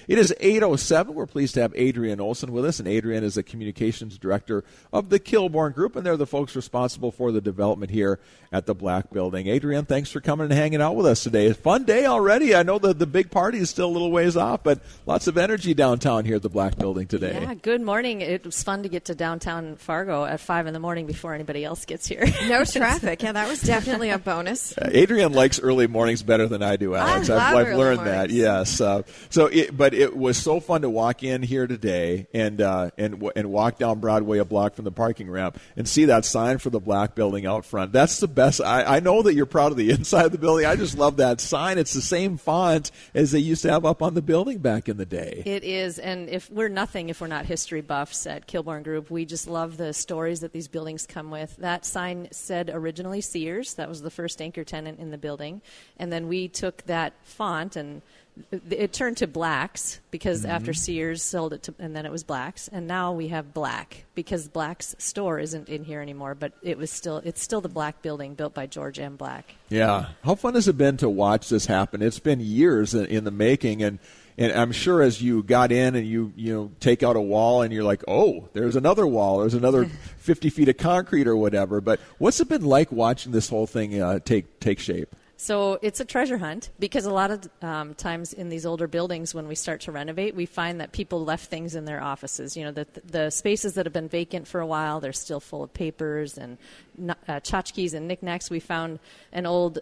It is 8:07. We're pleased to have Adrienne Olson with us, and Adrienne is the communications director of the Kilbourne Group, and they're the folks responsible for the development here at the Black Building. Adrienne, thanks for coming and hanging out with us today. It's a fun day already. I know the big party is still a little ways off, but lots of energy downtown here at the Black Building today. Yeah, good morning. It was fun to get to downtown Fargo at 5 in the morning before anybody else gets here. No traffic. Yeah, that was definitely a bonus. Adrienne likes early mornings better than I do, Alex. I've learned that. Yes. But it was so fun to walk in here today and walk down Broadway a block from the parking ramp and see that sign for the Black Building out front. That's the best. I know that you're proud of the inside of the building. I just love that sign. It's the same font as they used to have up on the building back in the day. It is, and if we're not history buffs at Kilbourne Group, we just love the stories that these buildings come with. That sign said originally Sears. That was the first anchor tenant in the building, and then we took that font and it turned to Blacks because after Sears sold it and then it was Blacks, and now we have Black because Black's store isn't in here anymore, but it's still the Black Building built by George M. Black. Yeah. How fun has it been to watch this happen? It's been years in the making, and I'm sure as you got in and you take out a wall and you're like, oh, there's another wall, there's another 50 feet of concrete or whatever. But what's it been like watching this whole thing take shape? So it's a treasure hunt because a lot of times in these older buildings when we start to renovate, we find that people left things in their offices. You know, the spaces that have been vacant for a while, they're still full of papers and tchotchkes and knickknacks. We found an old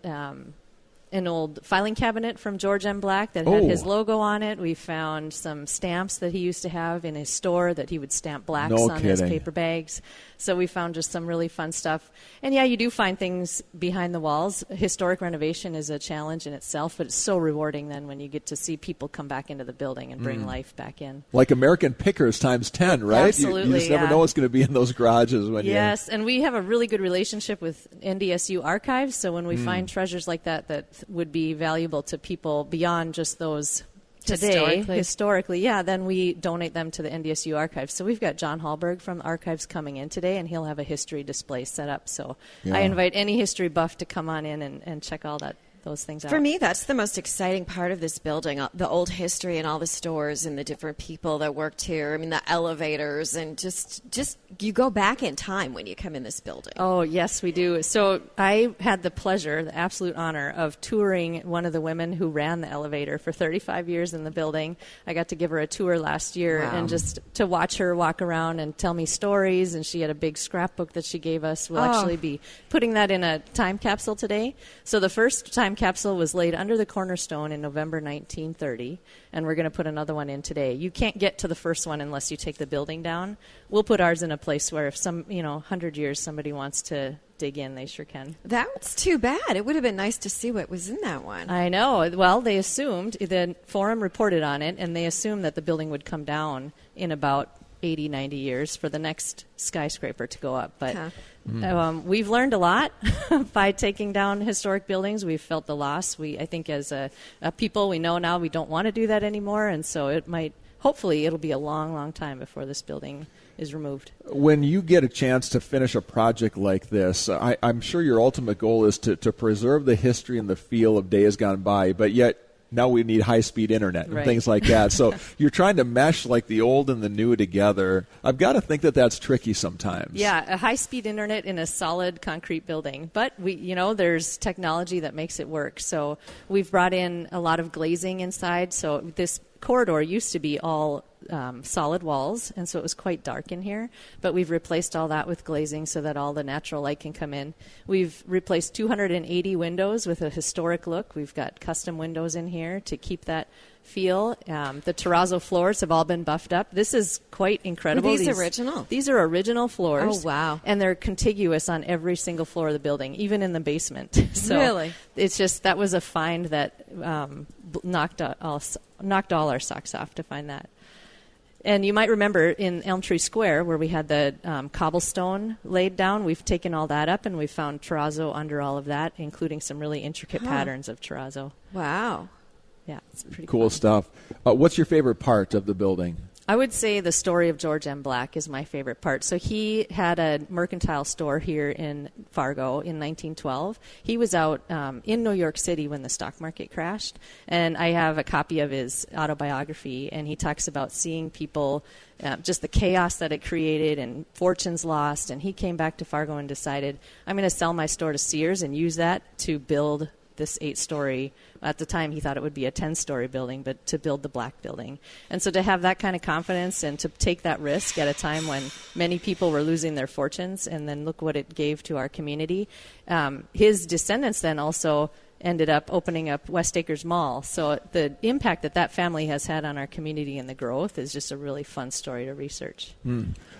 filing cabinet from George M. Black that had his logo on it. We found some stamps that he used to have in his store that he would stamp Blacks on his paper bags. So we found just some really fun stuff. And, yeah, you do find things behind the walls. Historic renovation is a challenge in itself, but it's so rewarding then when you get to see people come back into the building and bring life back in. Like American Pickers times 10, right? Absolutely, You just never know what's going to be in those garages. Yes, and we have a really good relationship with NDSU archives, so when we find treasures like that would be valuable to people beyond just those today, historically, then we donate them to the NDSU archives. So we've got John Hallberg from the archives coming in today, and he'll have a history display set up. So I invite any history buff to come on in and check all those things out. For me, that's the most exciting part of this building, the old history and all the stores and the different people that worked here. I mean, the elevators and just you go back in time when you come in this building. Oh, yes, we do. So I had the absolute honor of touring one of the women who ran the elevator for 35 years in the building. I got to give her a tour last year and just to watch her walk around and tell me stories, and she had a big scrapbook that she gave us. We'll actually be putting that in a time capsule today. So the first time capsule was laid under the cornerstone in November 1930, and we're going to put another one in today. You can't get to the first one unless you take the building down. We'll put ours in a place where if 100 years somebody wants to dig in, they sure can. That's too bad. It would have been nice to see what was in that one. I know. Well, they assumed, the Forum reported on it, and they assumed that the building would come down in about 80, 90 years for the next skyscraper to go up. But we've learned a lot by taking down historic buildings. We've felt the loss. I think as a people, we know now we don't want to do that anymore, and so hopefully it'll be a long, long time before this building is removed. When you get a chance to finish a project like this, I'm sure your ultimate goal is to preserve the history and the feel of days gone by, but yet now we need high-speed internet and things like that. So you're trying to mesh like the old and the new together. I've got to think that that's tricky sometimes. Yeah, a high-speed internet in a solid concrete building. But there's technology that makes it work. So we've brought in a lot of glazing inside. So this corridor used to be all solid walls, and so it was quite dark in here. But we've replaced all that with glazing so that all the natural light can come in. We've replaced 280 windows with a historic look. We've got custom windows in here to keep that feel. The terrazzo floors have all been buffed up. This is quite incredible. Are these original? These are original floors. Oh, wow. And they're contiguous on every single floor of the building, even in the basement. So really? It's just, that was a find that knocked all our socks off to find that. And you might remember in Elm Tree Square where we had the cobblestone laid down, we've taken all that up and we've found terrazzo under all of that, including some really intricate patterns of terrazzo. Wow. Yeah, it's pretty cool stuff. What's your favorite part of the building? I would say the story of George M. Black is my favorite part. So he had a mercantile store here in Fargo in 1912. He was out in New York City when the stock market crashed, and I have a copy of his autobiography, and he talks about seeing people, just the chaos that it created and fortunes lost, and he came back to Fargo and decided, I'm going to sell my store to Sears and use that to build this 8-story, at the time he thought it would be a 10-story building, but to build the Black building. And so to have that kind of confidence and to take that risk at a time when many people were losing their fortunes, and then look what it gave to our community. His descendants then also ended up opening up West Acres Mall. So the impact that family has had on our community and the growth is just a really fun story to research.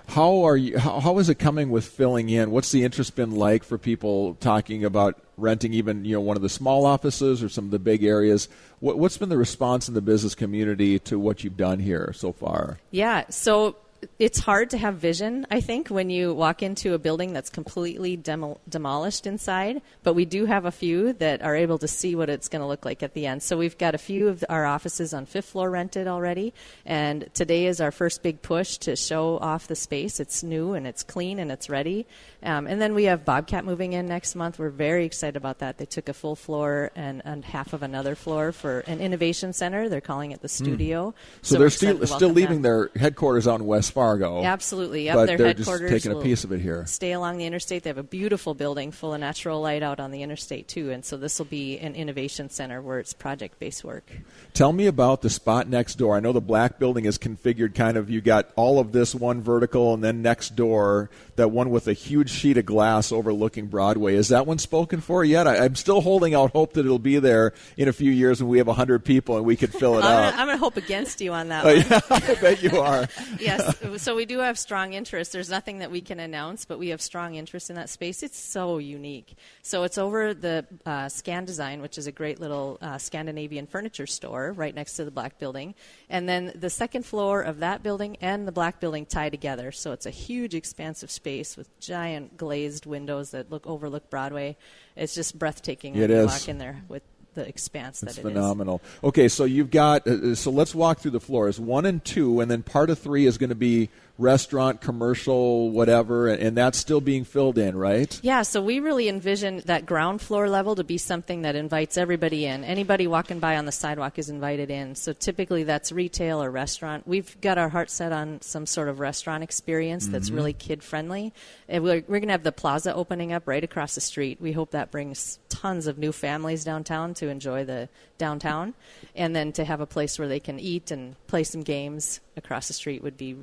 How is it coming with filling in? What's the interest been like for people talking about renting even one of the small offices or some of the big areas? What's been the response in the business community to what you've done here so far? Yeah, so it's hard to have vision, I think, when you walk into a building that's completely demolished inside, but we do have a few that are able to see what it's going to look like at the end. So we've got a few of our offices on 5th floor rented already, and today is our first big push to show off the space. It's new and it's clean and it's ready. And then we have Bobcat moving in next month. We're very excited about that. They took a full floor and half of another floor for an innovation center. They're calling it the studio. So they're still leaving their headquarters out in West Fargo. Absolutely. Yep, but their they're headquarters just taking a piece of it here. Stay along the interstate. They have a beautiful building full of natural light out on the interstate too, and so this will be an innovation center where it's project-based work. Tell me about the spot next door. I know the Black building is configured kind of, you got all of this one vertical, and then next door, that one with a huge sheet of glass overlooking Broadway. Is that one spoken for yet? I'm still holding out hope that it'll be there in a few years when we have 100 people and we could fill it up. I'm going to hope against you on that one. Yeah, I bet you are. Yes, so we do have strong interest. There's nothing that we can announce, but we have strong interest in that space. It's so unique. So it's over the Scan Design, which is a great little Scandinavian furniture store right next to the Black building. And then the second floor of that building and the Black building tie together. So it's a huge, expansive space with giant glazed windows that overlook Broadway. It's just breathtaking when you walk in there with the expanse that it is. It's phenomenal. Okay, so you've got, so let's walk through the floors. 1 and 2, and then part of 3 is going to be restaurant, commercial, whatever, and that's still being filled in, right? Yeah, so we really envision that ground floor level to be something that invites everybody in. Anybody walking by on the sidewalk is invited in. So typically that's retail or restaurant. We've got our heart set on some sort of restaurant experience that's really kid-friendly. And we're going to have the plaza opening up right across the street. We hope that brings tons of new families downtown to enjoy the downtown. And then to have a place where they can eat and play some games across the street would be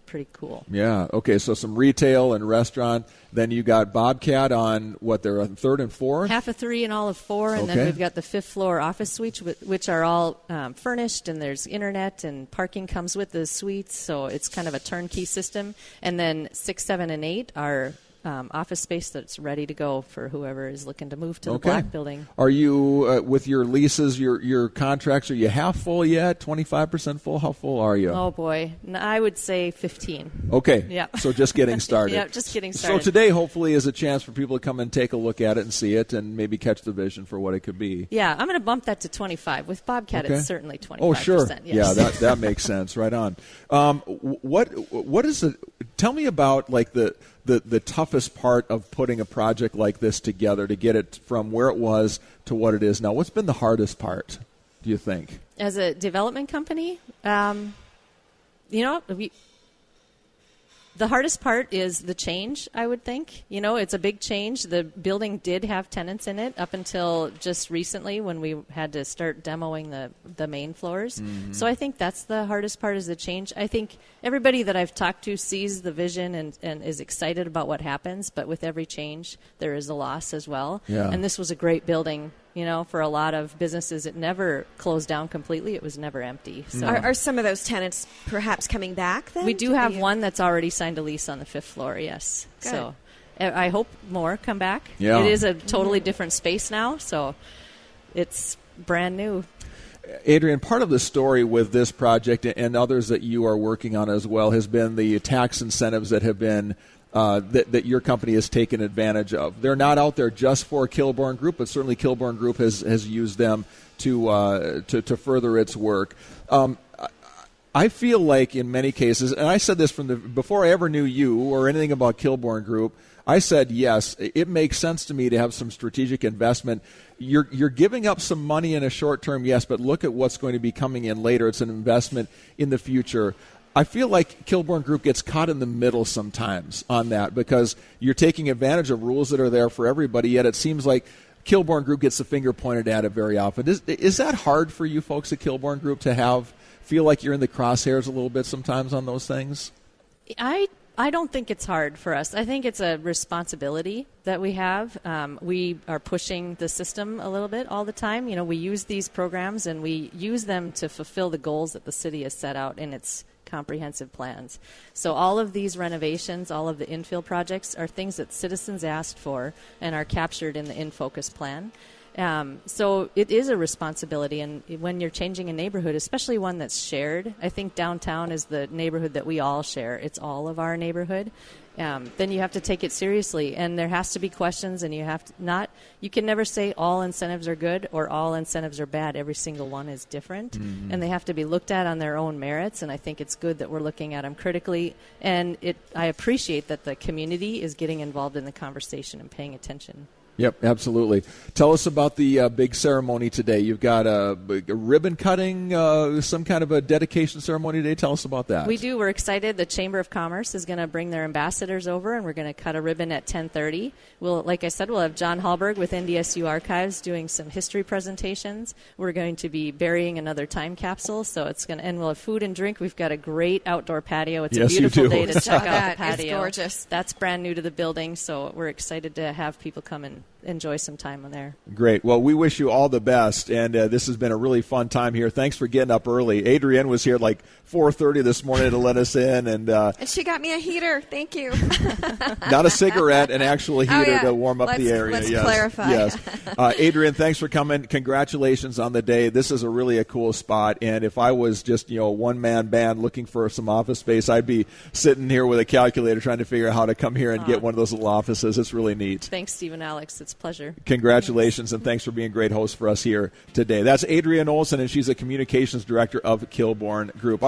pretty cool. Yeah. Okay. So some retail and restaurant. Then you got Bobcat on they're on 3rd and 4th? Half of 3 and all of 4. And then we've got the 5th floor office suites, which are all furnished, and there's internet and parking comes with the suites. So it's kind of a turnkey system. And then 6, 7, and 8 are office space that's ready to go for whoever is looking to move to the Black building. Are you, with your leases, your contracts, are you half full yet, 25% full? How full are you? Oh, boy. I would say 15. Okay. Yeah. So just getting started. Yeah, just getting started. So today, hopefully, is a chance for people to come and take a look at it and see it and maybe catch the vision for what it could be. Yeah, I'm going to bump that to 25. With Bobcat, it's certainly 25%. Oh, sure. Yes. Yeah, that makes sense. Right on. What is it? Tell me about the toughest part of putting a project like this together to get it from where it was to what it is now. What's been the hardest part, do you think? As a development company, the hardest part is the change, I would think. It's a big change. The building did have tenants in it up until just recently when we had to start demoing the main floors. Mm-hmm. So I think that's the hardest part, is the change. I think everybody that I've talked to sees the vision and is excited about what happens, but with every change, there is a loss as well. Yeah. And this was a great building. For a lot of businesses, it never closed down completely. It was never empty. So Are some of those tenants perhaps coming back then? We do have one that's already signed a lease on the 5th floor, yes. Good. So I hope more come back. Yeah. It is a totally different space now, so it's brand new. Adrienne, part of the story with this project and others that you are working on as well has been the tax incentives that have been that your company has taken advantage of. They're not out there just for Kilbourne Group, but certainly Kilbourne Group has used them to further its work. I feel like in many cases, and I said this before I ever knew you or anything about Kilbourne Group, I said, yes, it makes sense to me to have some strategic investment. You're giving up some money in a short term, yes, but look at what's going to be coming in later. It's an investment in the future. I feel like Kilbourne Group gets caught in the middle sometimes on that because you're taking advantage of rules that are there for everybody, yet it seems like Kilbourne Group gets the finger pointed at it very often. Is that hard for you folks at Kilbourne Group to feel like you're in the crosshairs a little bit sometimes on those things? I don't think it's hard for us. I think it's a responsibility that we have. We are pushing the system a little bit all the time. We use these programs and we use them to fulfill the goals that the city has set out in its comprehensive plans. So all of these renovations, all of the infill projects are things that citizens asked for and are captured in the In Focus plan. So it is a responsibility, and when you're changing a neighborhood, especially one that's shared, I think downtown is the neighborhood that we all share. It's all of our neighborhood. Then you have to take it seriously, and there has to be questions, and you can never say all incentives are good or all incentives are bad. Every single one is different, and they have to be looked at on their own merits, and I think it's good that we're looking at them critically, and I appreciate that the community is getting involved in the conversation and paying attention. Yep, absolutely. Tell us about the big ceremony today. You've got a ribbon cutting, some kind of a dedication ceremony today. Tell us about that. We do. We're excited. The Chamber of Commerce is going to bring their ambassadors over, and we're going to cut a ribbon at 10:30. Like I said, we'll have John Hallberg with NDSU Archives doing some history presentations. We're going to be burying another time capsule, and we'll have food and drink. We've got a great outdoor patio. It's a beautiful day to check out the patio. It's gorgeous. That's brand new to the building, so we're excited to have people come and enjoy some time on there. Great. Well, we wish you all the best, and this has been a really fun time here. Thanks for getting up early. Adrienne was here at like 4:30 this morning to let us in. And she got me a heater. Thank you. Not a cigarette, an actual heater to warm up the area. Let's clarify. Yes. Adrienne, thanks for coming. Congratulations on the day. This is really a cool spot, and if I was just a one-man band looking for some office space, I'd be sitting here with a calculator trying to figure out how to come here and get one of those little offices. It's really neat. Thanks, Steve and Alex. It's a pleasure. Congratulations, and thanks for being great hosts for us here today. That's Adrienne Olson, and she's a communications director of Kilbourne Group.